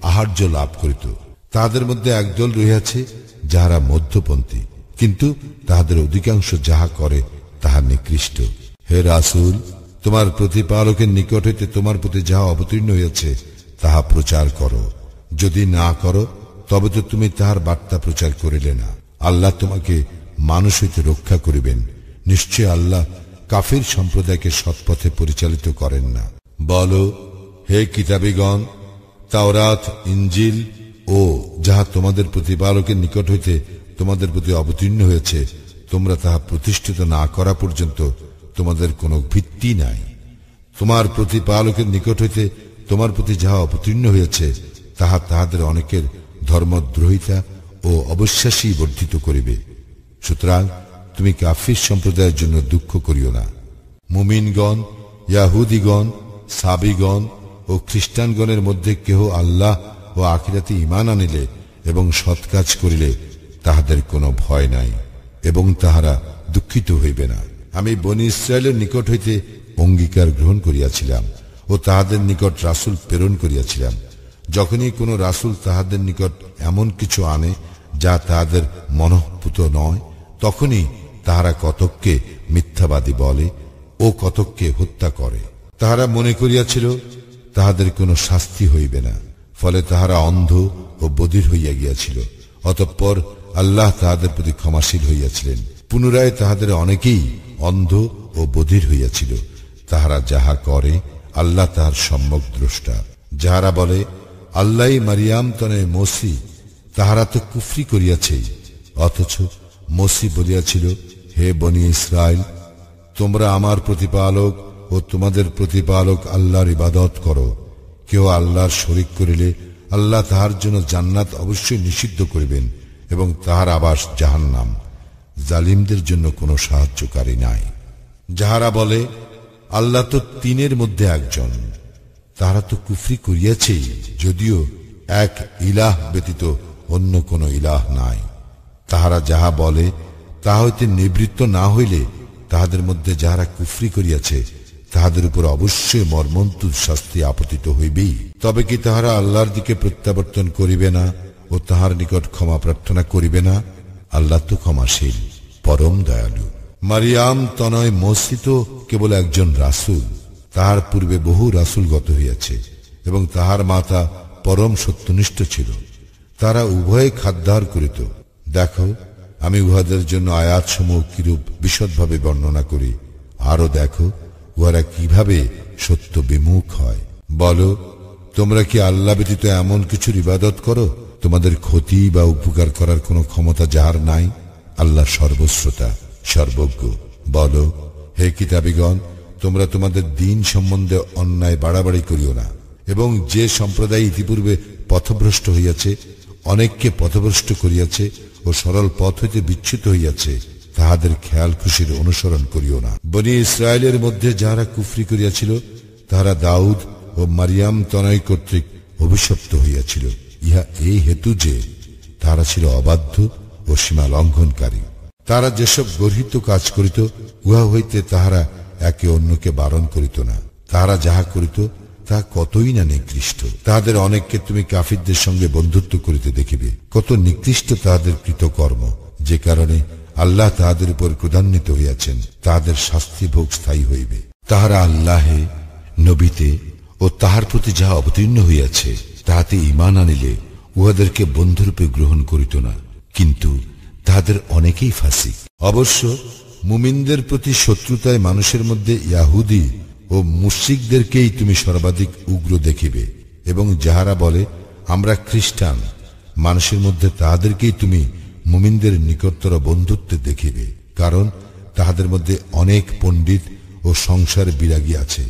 আহার্য লাভ করিত। তাহাদের মধ্যে একদল রহিয়াছে যাহারা মধ্যপন্থী, কিন্তু তাহাদের অধিকাংশ যাহা করে তাহা নিকৃষ্ট। হে রাসূল, তোমার প্রতিপালকের নিকট হইতে তোমার প্রতি যাহা অবতীর্ণ হইয়াছে তাহা প্রচার করো। যদি না করো তবে তো তুমি তাহার বার্তা প্রচার করিলে না। আল্লাহ তোমাকে মানুষ হইতে রক্ষা করিবেন। নিশ্চয় আল্লাহ কাফির সম্প্রদায়কে সৎপথে পরিচালিত করেন না। বলো, হে কিতাবীগণ, তাওরাত, ইনজিল ও যাহা তোমাদের প্রতিপালকের নিকট হইতে তোমাদের প্রতি অবতীর্ণ হয়েছে তোমরা তাহা প্রতিষ্ঠিত না করা পর্যন্ত তোমাদের কোনো ভিত্তি নাই। তোমার প্রতিপালকের নিকট হইতে তোমার প্রতি যাহা অবতীর্ণ হয়েছে তাহা তাহাদের অনেকের ধর্মদ্রোহিতা ও অবিশ্বাসী বর্ধিত করিবে। সুতরাং তুমি কাফির সম্প্রদায়ের জন্য দুঃখ করিও না। মুমিনগণ, ইয়াহুদিগণ, সাবিগণ ও খ্রিস্টানগণের মধ্যে কেহ আল্লাহ ও আখিরাতে ঈমান আনিলে এবং সৎ কাজ করিলে তাহাদের কোনো ভয় নাই এবং তাহারা দুঃখিত হইবে না। আমি বনী ইসরায়েলের নিকট হইতে অঙ্গীকার গ্রহণ করিয়াছিলাম ও তাহাদের নিকট রাসূল প্রেরণ করিয়াছিলাম। যখনই কোন রাসূল তাহাদের নিকট এমন কিছু আনে যা তাহাদের মনঃপুত নয়, তখনই তাহারা কতককে মিথ্যাবাদী বলে ও কতককে হত্যা করে। তাহারা মনে করিয়াছিল তাহাদের কোনো শাস্তি হইবে না, ফলে তাহারা অন্ধ ও বধির হইয়া গিয়াছিল। অতঃপর আল্লাহ তাহাদের প্রতি ক্ষমাশীল হইয়াছিলেন। পুনরায় তাহাদের অনেকেই অন্ধ ও বধির হইয়াছিল। তাহারা যাহা করে আল্লাহ তাহার সম্যক দ্রষ্টা। যাহারা বলে আল্লাহই মারিয়াম তনে মসি, তাহারা তো কুফরি করিয়াছেই। অথচ মসি বলিয়াছিল, হে বনী ইসরায়েল, তোমরা আমার প্রতিপালক ও তোমাদের প্রতিপালক আল্লাহর ইবাদত করো। কেউ আল্লাহর শরীক করিলে আল্লাহ তাহার জন্য জান্নাত অবশ্যই নিষিদ্ধ করিবেন এবং তাহার আবাস জাহান্নাম। জালিমদের জন্য কোনো সাহায্যকারী নাই। যাহারা বলে আল্লাহ তো তিনের মধ্যে একজন, তারা তো কুফরি করিয়াছেই, যদিও এক ইলাহ ব্যতীত অন্য কোনো ইলাহ নাই। তাহারা যাহা বলে তাহা হইতে নিবৃত্ত না হইলে তাহাদের মধ্যে যাহারা কুফরি করিয়াছে তাহাদের উপর অবশ্যই মর্মন্তুদ শাস্তি আপতিত হইবেই। তবে কি তাহারা আল্লাহর দিকে প্রত্যাবর্তন করিবে না ও তাহার নিকট ক্ষমা প্রার্থনা করিবে না? আল্লাহ তো ক্ষমাশীল, পরম দয়ালু। মারিয়াম তনয় মসিত কেবল একজন রাসূল, তাহার পূর্বে বহু রাসূল গত হইয়াছে এবং তাহার মাতা পরম সত্যনিষ্ঠ ছিল। তারা উভয়ে খাদ্যাহার করিত। দেখো, আমি উহাদের জন্য আয়াতসমূহ কিরূপ বিশদভাবে বর্ণনা করি, আরো দেখো উহারা কিভাবে সত্য বিমুখ হয়। বলো, তোমরা কি আল্লাহ ব্যতীত এমন কিছুর ইবাদত করো তোমাদের ক্ষতি বা উপকার করার কোনো ক্ষমতা যাহার নাই? আল্লাহ সর্বশ্রোতা, সর্বজ্ঞ। বলো, হে কিতাবীগণ, তোমরা তোমাদের দ্বীন সম্বন্ধে অন্যায় বাড়াবাড়ি করিও না, এবং যে সম্প্রদায় ইতিপূর্বে পথভ্রষ্ট হইয়াছে, অনেককে পথভ্রষ্ট করিয়াছে ও সরল পথ হইতে বিচ্যুত হইয়াছে, তাহাদের খেয়াল খুশির অনুসরণ করিও না। বনি ইসরায়েলের মধ্যে যাহারা কুফরি করিয়াছিল তাহারা দাউদ ও মারিয়াম তনয় কর্তৃক অভিশপ্ত হইয়াছিল, ইহা এই হেতু যে তাহারা ছিল অবাধ্য ও সীমা লঙ্ঘনকারী। তারা যেসব গর্হিত কাজ করিত উহা হইতে তাহারা একে অন্যকে বারণ করিত না। তাহারা যাহা করিত তাহা কতই না নিকৃষ্ট। তাহাদের অনেককে তুমি কাফিরদের সঙ্গে বন্ধুত্ব করিতে দেখিবে। কত নিকৃষ্ট তাহাদের কৃতকর্ম, যে কারণে আল্লাহ তাহাদের উপর ক্রোধান্বিত হইয়াছেন। তাহাদের শাস্তি ভোগ স্থায়ী হইবে। তাহারা আল্লাহে, নবীতে ও তাহার প্রতি যাহা অবতীর্ণ হইয়াছে তাহাতে ঈমান আনিলে উহাদেরকে বন্ধুরূপে গ্রহণ করিত না, কিন্তু তাহাদের অনেকেই ফাসিক। অবশ্য মুমিনদের প্রতি শত্রুতায় মানুষের মধ্যে ইয়াহুদী ও মুশরিকদেরকেই তুমি সর্বাধিক উগ্র দেখিবে, এবং যাহারা বলে আমরা খ্রিস্টান, মানুষের মধ্যে তাহাদেরকেই তুমি মুমিনদের নিকটতর বন্ধুত্বে দেখিবে, কারণ তাহাদের মধ্যে অনেক পণ্ডিত ও সংসার বিরাগী আছে,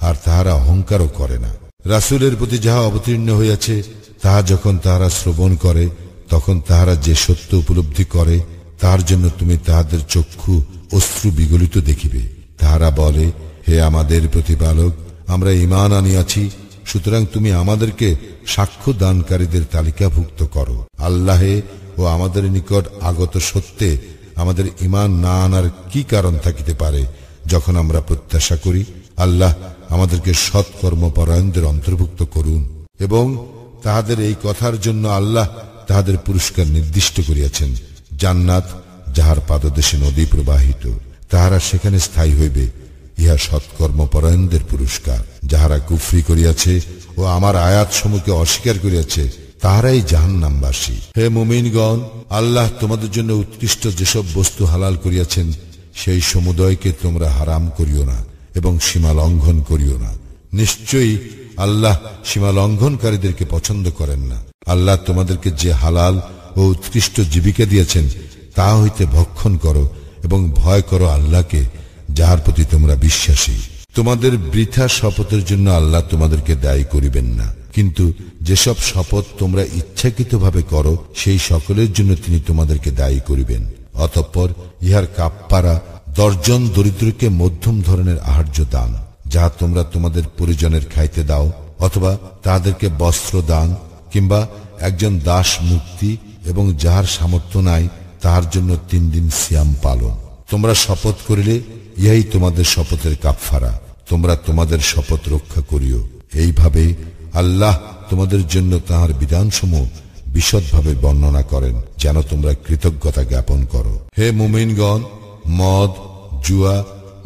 আর তাহারা অহংকারও করে না। রাসূলের প্রতি যাহা অবতীর্ণ হইয়াছে তাহা যখন তাহারা শ্রবণ করে, তখন তাহারা যে সত্য উপলব্ধি করে তাহার জন্য তুমি তাহাদের চক্ষু অশ্রু বিগলিত দেখিবে। তাহারা বলে, হে আমাদের প্রতিপালক, আমরা ঈমান আনিয়াছি, সুতরাং তুমি আমাদেরকে সাক্ষ্য দানকারীদের তালিকাভুক্ত করো। আল্লাহে ও আমাদের নিকট আগত সত্যে আমাদের ঈমান না আনার কি কারণ থাকিতে পারে, যখন আমরা প্রত্যাশা করি আল্লাহ আমাদেরকে সৎকর্মপরায়ণদের অন্তর্ভুক্ত করুন। এবং তাহাদের এই কথার জন্য আল্লাহ তাহাদের পুরস্কার নির্দিষ্ট করিয়াছেন, জান্নাত যাহার পাদদেশে নদী প্রবাহিত, তাহারা সেখানে স্থায়ী হইবে। ইহা সৎকর্মপরায়ণদের পুরস্কার। যাহারা কুফরি করিয়াছে ও আমার আয়াত সমূহকে অস্বীকার করিয়াছে তাহারাই জাহান্নামবাসী। হে মুমিনগণ, আল্লাহ তোমাদের জন্য উৎকৃষ্ট যেসব বস্তু হালাল করিয়াছেন সেই সমুদয়কে তোমরা হারাম করিও না এবং সীমা লঙ্ঘন করিও না। নিশ্চয়ই আল্লাহ সীমা লঙ্ঘনকারীদেরকে পছন্দ করেন না। আল্লাহ তোমাদেরকে যে হালাল ও উৎকৃষ্ট জীবিকা দিয়েছেন তা হইতে ভক্ষণ করো এবং ভয় করো আল্লাহকে, যাহার প্রতি তোমরা বিশ্বাসী। তোমাদের বৃথা শপথের জন্য আল্লাহ তোমাদেরকে দায়ী করিবেন না, কিন্তু যেসব শপথ তোমরা ইচ্ছাকৃতভাবে করো সেই সকলের জন্য তিনি তোমাদেরকে দায়ী করিবেন। অতঃপর ইহার কাপ্পারা 10 জন দরিদ্রকে মধ্যম ধরনের আহার্য দান, যাহা তোমরা তোমাদের পরিজনের খাইতে দাও, অথবা তাদেরকে বস্ত্র দান, কিংবা একজন দাস মুক্তি, এবং যাহার সামর্থ্য নাই তাহার জন্য 3 দিন সিয়াম পালন। তোমরা শপথ করিলে ইহাই তোমাদের শপথের কাফফারা। তোমরা তোমাদের শপথ রক্ষা করিও। এইভাবে আল্লাহ তোমাদের জন্য তাহার বিধানসমূহ বিশদভাবে বর্ণনা করেন, যেন তোমরা কৃতজ্ঞতা জ্ঞাপন করো। হে মুমিনগণ, মদ, জুয়া,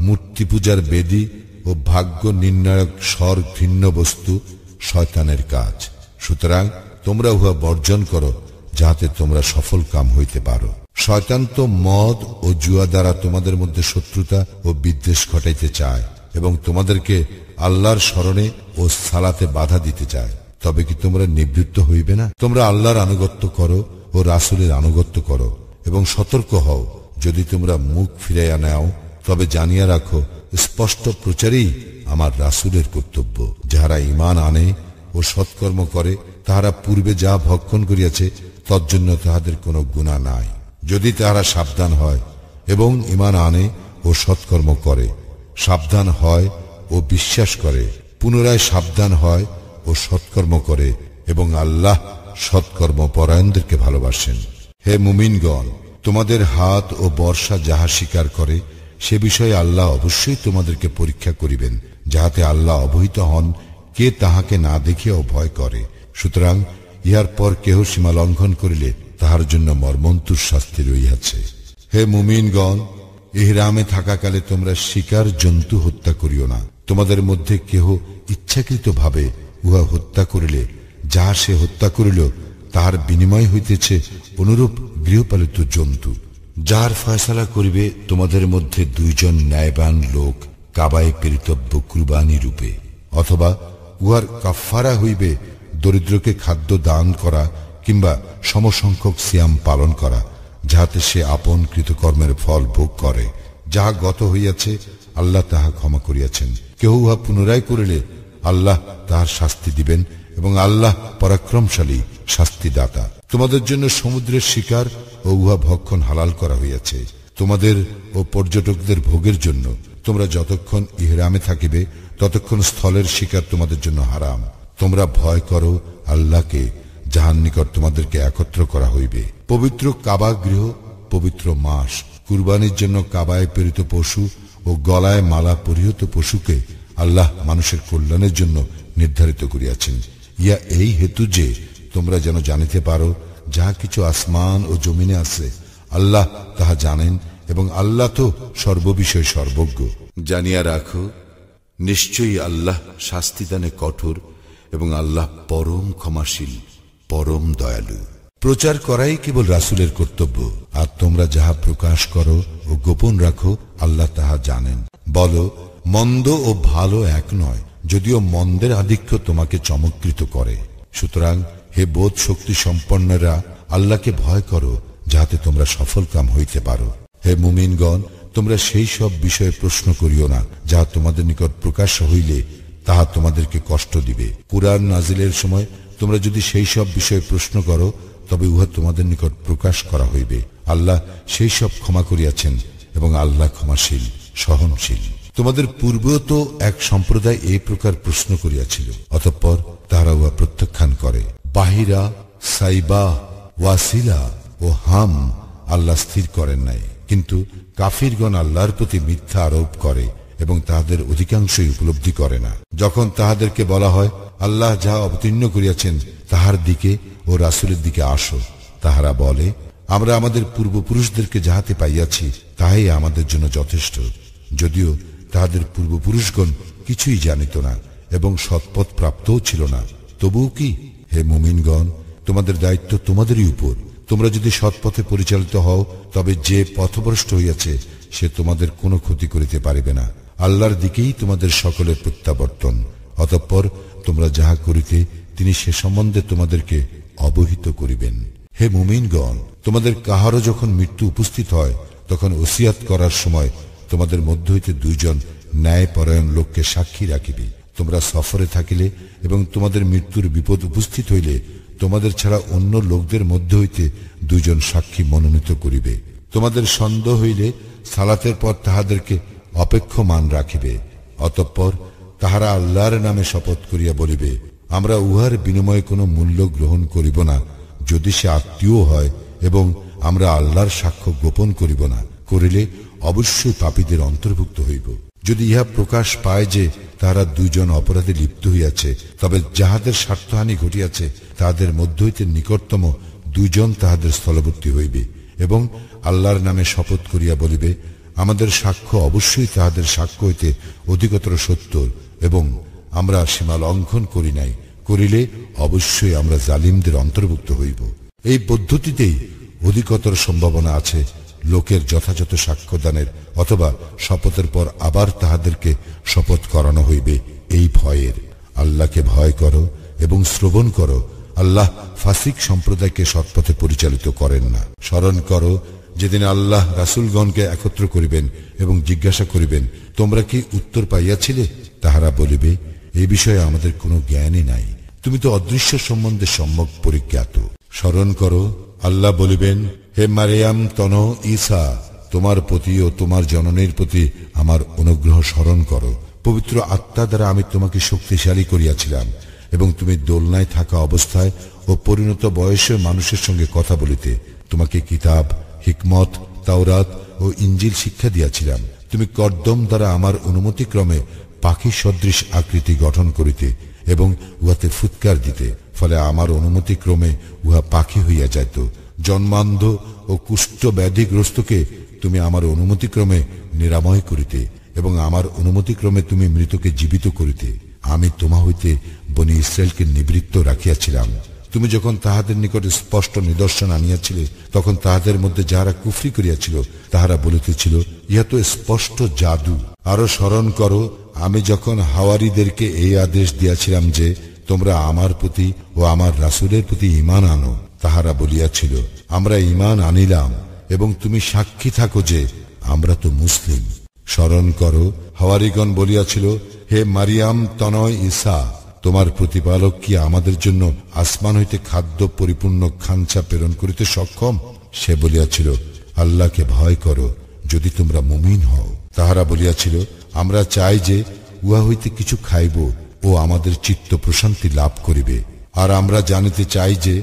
মূর্তি পূজার বেদী ও ভাগ্য নির্ণায়ক স্বর ঘৃণ্য বস্তু শয়তানের কাজ। সুতরাং তোমরা উহা বর্জন করো, যাহাতে তোমরা সফল কাম হইতে পারো। শয়তান তো মদ ও জুয়া দ্বারা তোমাদের মধ্যে শত্রুতা ও বিদ্বেষ ঘটাইতে চায় এবং তোমাদেরকে আল্লাহর স্মরণে ও সালাতে বাধা দিতে চায়। তবে কি তোমরা নিবৃত্ত হইবে না? তোমরা আল্লাহর আনুগত্য করো ও রাসূলের আনুগত্য করো এবং সতর্ক হও। যদি তোমরা মুখ ফিরাইয়া নাও তবে জানিয়া রাখো, স্পষ্ট প্রচারেই আমার রাসূলের কর্তব্য। যাহারা ঈমান আনে ও সৎকর্ম করে তাহারা পূর্বে যা ভক্ষণ করিয়াছে তজ্জন্য তাহাদের কোনো গুনাহ নাই। যদি তারা সাবধান হয় এবং ঈমান আনে ও সৎকর্ম করে, সাবধান হয় ও বিশ্বাস করে, পুনরায় সাবধান হয় ও সৎকর্ম করে এবং আল্লাহ সৎকর্ম পরায়ণদেরকে ভালোবাসেন। হে মুমিনগণ, তোমাদের হাত ও বর্ষা যাহা স্বীকার করে সে বিষয়ে আল্লাহ অবশ্যই তোমাদেরকে পরীক্ষা করিবেন, যাহাতে আল্লাহ অবহিত হন কে তাহাকে না দেখিয়াও ভয় করে। সুতরাং ইহার পর কেহ সীমা লঙ্ঘন করিলে তাহার জন্য মর্মন্তুর শাস্তি রহিয়াছে। হে মুমিনগণ, ইহরামে থাকাকালে তোমরা শিকার জন্তু হত্যা করিও না। তোমাদের মধ্যে কেহ ইচ্ছাকৃত ভাবে উহা হত্যা করিলে যাহা সে হত্যা করিল তাহার বিনিময় হইতেছে অনুরূপ গৃহপালিত জন্তু, যার ফয়সালা করিবে তোমাদের মধ্যে দুইজন ন্যায়বান লোক কাবায় পেরিতব্য কুরবানি রূপে, অথবা উহার কাফফারা হইবে দরিদ্রকে খাদ্য দান করা কিংবা সমসংখ্যক সিয়াম পালন করা, যাহাতে সে আপন কৃতকর্মের ফল ভোগ করে। যাহা গত হইয়াছে আল্লাহ তাহা ক্ষমা করিয়াছেন। কেহ উহা পুনরায় করিলে আল্লাহ তাহার শাস্তি দিবেন এবং আল্লাহ পরাক্রমশালী শাস্তিদাতা। তোমাদের জন্য সমুদ্রের শিকার ও উহা ভক্ষণ হালাল করা হইয়াছে তোমাদের ও পর্যটকদের ভোগের জন্য। তোমরা যতক্ষণ ইহরামে থাকিবে ততক্ষণ স্থলের শিকার তোমাদের জন্য হারাম। তোমরা ভয় করো আল্লাহকে, যাহার নিকট তোমাদেরকে একত্র করা হইবে। পবিত্র কাবা গৃহ, পবিত্র মাস, কুরবানির জন্য কাবায় প্রেরিত পশু ও গলায় মালা পরিহিত পশুকে আল্লাহ মানুষের কল্যাণের জন্য নির্ধারিত করিয়াছেন। ইয়া এই হেতু যে তোমরা যেন জানিতে পারো যাহা কিছু আসমান ও জমিনে আছে আল্লাহ তাহা জানেন এবং আল্লাহ তো সর্ববিষয়ে সর্বজ্ঞ। জানিয়া রাখো, নিশ্চয়ই আল্লাহ শাস্তিদানে কঠোর এবং আল্লাহ পরম ক্ষমাশীল, পরম দয়ালু। প্রচার করাই কেবল রাসূলের কর্তব্য, আর তোমরা যাহা প্রকাশ করো ও গোপন রাখো আল্লাহ তাহা জানেন। বলো, মন্দ ও ভালো এক নয়, যদিও মন্দের আধিক্য তোমাকে চমৎকৃত করে। সুতরাং হে বোধ শক্তি সম্পন্নরা, আল্লাহকে ভয় করো যাহাতে তোমরা সফলকাম হইতে পারো। হে মুমিনগণ, তোমরা সেই সব বিষয়ে প্রশ্ন করিও না যাহা তোমাদের নিকট প্রকাশ হইলে তাহা তোমাদেরকে কষ্ট দিবে। কুরআন নাজিলের সময় তোমরা যদি সেই সব বিষয়ে প্রশ্ন করো তবে উহা তোমাদের নিকট প্রকাশ করা হইবে। আল্লাহ সেই সব ক্ষমা করিয়াছেন এবং আল্লাহ ক্ষমাশীল, সহনশীল। তোমাদের পূর্বেও তো এক সম্প্রদায় এই প্রকার প্রশ্ন করিয়াছিল, অতঃপর তাহারা উহা প্রত্যাখ্যান করে। বাহিরা, সাইবা, ওয়াসিলা ও হাম আল্লাহ স্থির করেন নাই, কিন্তু কাফিরগণ আল্লাহর প্রতি মিথ্যা আরোপ করে এবং তাহাদের অধিকাংশই উপলব্ধি করে না। যখন তাহাদেরকে বলা হয় আল্লাহ যাহা অবতীর্ণ করিয়াছেন তাহার দিকে ও রাসূলের দিকে আসো, তাহারা বলে আমরা আমাদের পূর্বপুরুষদেরকে যাহাতে পাইয়াছি তাহাই আমাদের জন্য যথেষ্ট, যদিও তাহাদের পূর্বপুরুষগণ কিছুই জানিত না এবং সৎপথ প্রাপ্তও ছিল না। তবুও কি, হে মুমিনগণ, তোমাদের দায়িত্ব তোমাদেরই উপর। তোমরা যদি সৎপথে পরিচালিত হও তবে যে পথভ্রষ্ট হইয়াছে সে তোমাদের কোনো ক্ষতি করিতে পারিবে না। আল্লাহর দিকেই তোমাদের সকলের প্রত্যাবর্তন। অতঃপর তোমরা যাহা করিতে তিনি সে সম্বন্ধে তোমাদেরকে অবহিত করিবেন। হে মুমিনগণ, তোমাদের কাহারও যখন মৃত্যু উপস্থিত হয় তখন ওসিয়াত করার সময় তোমাদের মধ্য হইতে দুইজন ন্যায়পরায়ণ লোককে সাক্ষী রাখিবে। তোমরা সফরে থাকিলে এবং তোমাদের মৃত্যুর বিপদ উপস্থিত হইলে তোমাদের ছাড়া অন্য লোকদের মধ্য হইতে দুইজন সাক্ষী মনোনীত করিবে। তোমাদের সন্দেহ হইলে সালাতের পর তাহাদেরকে অপেক্ষমান রাখিবে। অতঃপর তাহারা আল্লাহর নামে শপথ করিয়া বলিবে, আমরা উহার বিনিময়ে কোনো মূল্য গ্রহণ করিব না, যদি সে আত্মীয় হয়, এবং আমরা আল্লাহর সাক্ষ্য গোপন করিব না, করিলে অবশ্যই পাপীদের অন্তর্ভুক্ত হইব। যদি ইহা প্রকাশ পায় যে তাহারা দুইজন অপরাধে লিপ্ত হইয়াছে, তবে যাহাদের স্বার্থহানি ঘটিয়াছে তাহাদের মধ্য হইতে নিকটতম দুইজন তাহাদের স্থলবর্তী হইবে এবং আল্লাহর নামে শপথ করিয়া বলিবে, আমাদের সাক্ষ্য অবশ্যই তাহাদের সাক্ষ্য হইতে অধিকতর সত্য এবং আমরা সীমা লঙ্ঘন করি নাই, করিলে অবশ্যই আমরা জালিমদের অন্তর্ভুক্ত হইব। এই পদ্ধতিতেই অধিকতর সম্ভাবনা আছে লোকের যথাযথ সাক্ষ্যদানের, অথবা শপথের পর আবার তাহাদেরকে শপথ করানো হইবে এই ভয়ের। আল্লাহকে ভয় করো এবং শ্রবণ করো, আল্লাহ ফাসিক সম্প্রদায়কে সৎপথে পরিচালিত করেন না। স্মরণ করো যেদিন আল্লাহ রাসূলগণকে একত্র করিবেন এবং জিজ্ঞাসা করিবেন, তোমরা কি উত্তর পাইয়াছিলে? তাহারা বলিবে, এই বিষয়ে আমাদের কোনো জ্ঞানই নাই, তুমি তো অদৃশ্য সম্বন্ধে সম্যক পরিজ্ঞাত। স্মরণ করো, আল্লাহ বলিবেন, হে হে মারিয়াম তন ঈসা, তোমার প্রতি ও তোমার জননীর প্রতি আমার অনুগ্রহ স্মরণ করো। পবিত্র আত্মা দ্বারা আমি তোমাকে শক্তিশালী করিয়াছিলাম এবং তুমি দোলনায় থাকা অবস্থায় ও পরিণত বয়সের মানুষের সঙ্গে কথা বলিতে। তোমাকে কিতাব, হিকমত, তাওরাত ও ইঞ্জিল শিক্ষা দিয়াছিলাম। তুমি কর্দম দ্বারা আমার অনুমতিক্রমে পাখি সদৃশ আকৃতি গঠন করিতে এবং উহাতে ফুৎকার দিতে, ফলে আমার অনুমতিক্রমে উহা পাখি হইয়া যাইত। জন্মান্ধ ও কুষ্ঠ ব্যাধিগ্রস্তকে তুমি আমার অনুমতিক্রমে নিরাময় করিতে এবং আমার অনুমতিক্রমে তুমি মৃতকে জীবিত করিতে। আমি তোমা হইতে বনি ইসরায়েলকে নিবৃত্ত রাখিয়াছিলাম। তুমি যখন তাহাদের নিকট স্পষ্ট নিদর্শন আনিয়াছিলে, তখন তাহাদের মধ্যে যাহারা কুফরি করিয়াছিল তাহারা বলিতেছিল, ইহা তো স্পষ্ট জাদু। আরো স্মরণ করো, আমি যখন হাওয়ারীদেরকে এই আদেশ দিয়াছিলাম যে তোমরা আমার প্রতি ও আমার রাসূলের প্রতি ঈমান আনো, তাহারা বলিয়াছিল, আমরা ঈমান আনিলাম এবং তুমি সাক্ষী থাকো যে আমরা তো মুসলিম। স্মরণ করো, হাওয়ারীগণ বলিয়াছিল, হে মারিয়াম তনয় ঈসা, তোমার প্রতিপালক কি আমাদের জন্য আসমান হইতে খাদ্য পরিপূর্ণ খাঞ্চা প্রেরণ করিতে সক্ষম? সে বলিয়াছিল, আল্লাহকে ভয় করো যদি তোমরা মুমিন হও। তাহারা বলিয়াছিল, আমরা চাই যে উহা হইতে কিছু খাইব ও আমাদের চিত্ত প্রশান্তি লাভ করিবে, আর আমরা জানিতে চাই যে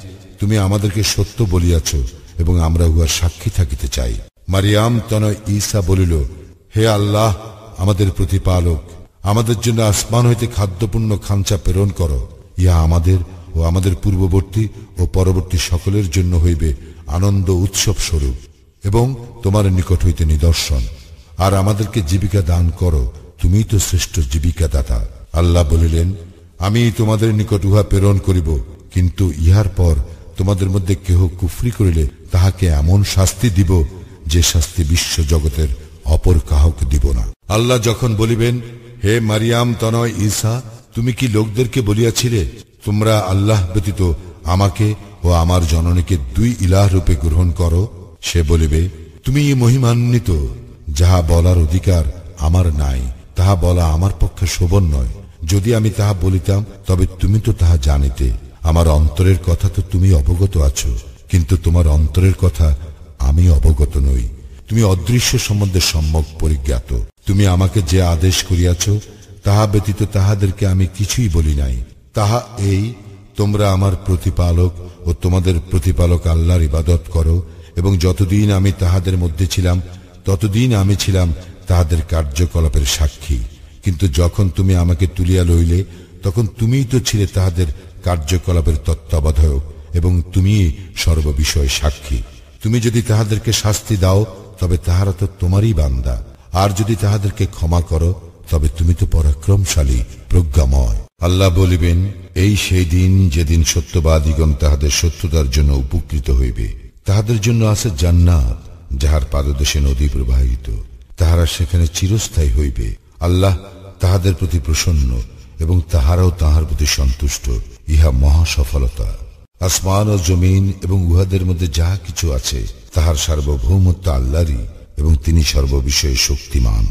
তুমি আমাদেরকে সত্য বলিয়াছ এবং আমরা উহার সাক্ষী থাকিতে চাই। মারিয়াম তনয় ঈসা বলিল, হে আল্লাহ আমাদের প্রতিপালক, আমাদের জন্য আসমান হইতে খাদ্যপূর্ণ খাঞ্চা প্রেরণ করো। ইহা আমাদের ও আমাদের পূর্ববর্তী ও পরবর্তী সকলের জন্য হইবে আনন্দ উৎসব স্বরূপ এবং তোমার নিকট হইতে নিদর্শন, আর আমাদেরকে জীবিকা দান করো, তুমি তো শ্রেষ্ঠ জীবিকা দাতা। আল্লাহ বলিলেন, আমি তোমাদের নিকট উহা প্রেরণ করিব, কিন্তু ইহার পর তোমাদের মধ্যে কেহ কুফরি করিলে তাহাকে এমন শাস্তি দিব যে শাস্তি বিশ্ব জগতের অপর কাহকে দিব না। আল্লাহ যখন বলিবেন, হে মারিয়াম তনয় ঈসা, তুমি কি লোকদেরকে বলিয়াছিলে, তোমরা আল্লাহ ব্যতীত আমাকে ও আমার জননীকে দুই ইলাহ রূপে গ্রহণ করো? সে বলিবে, তুমি মহিমান্বিত, যাহা বলার অধিকার আমার নাই, তাহা বলা আমার পক্ষে শোভন নয়। যদি আমি তাহা বলিতাম তবে তুমি তো তাহা জানিতে। আমার অন্তরের কথা তো তুমি অবগত আছো, কিন্তু তোমার অন্তরের কথা আমি অবগত নই। তুমি অদৃশ্য সম্বন্ধে সম্যক পরিজ্ঞাত। তুমি আমাকে যে আদেশ করিয়াছ তাহা ব্যতীত তাহাদেরকে আমি কিছুই বলি নাই। তাহা এই, তোমরা আমার প্রতিপালক ও তোমাদের প্রতিপালক আল্লাহর ইবাদত করো, এবং যতদিন আমি তাহাদের মধ্যে ছিলাম ততদিন আমি ছিলাম তাহাদের কার্যকলাপের সাক্ষী। কিন্তু যখন তুমি আমাকে তুলিয়া লইলে তখন তুমিই তো ছিলে তাহাদের কার্যকলাপের তত্ত্বাবধায়ক এবং তুমিই সর্ববিষয়ে সাক্ষী। তুমি যদি তাহাদেরকে শাস্তি দাও তবে তাহারা তো তোমারই বান্দা, আর যদি তাহাদেরকে ক্ষমা করো তবে তুমি তো পরাক্রমশালী, প্রজ্ঞাময়। আল্লাহ বলিবেন, এই সেই দিন যেদিন সত্যবাদীগণ তাহাদের সত্যতার জন্য উপকৃত হইবে। তাহাদের জন্য আছে জান্নাত, যাহার পাদদেশে নদী প্রবাহিত, তাহারা সেখানে চিরস্থায়ী হইবে। আল্লাহ তাহাদের প্রতি প্রসন্ন এবং তাহারাও তাহার প্রতি সন্তুষ্ট। ইহা মহা সফলতা। আসমান ও জমিন এবং উহাদের মধ্যে যাহা কিছু আছে তাহার সার্বভৌমত্ব আল্লাহরই, এবং তিনি সর্ববিষয়ে শক্তিমান।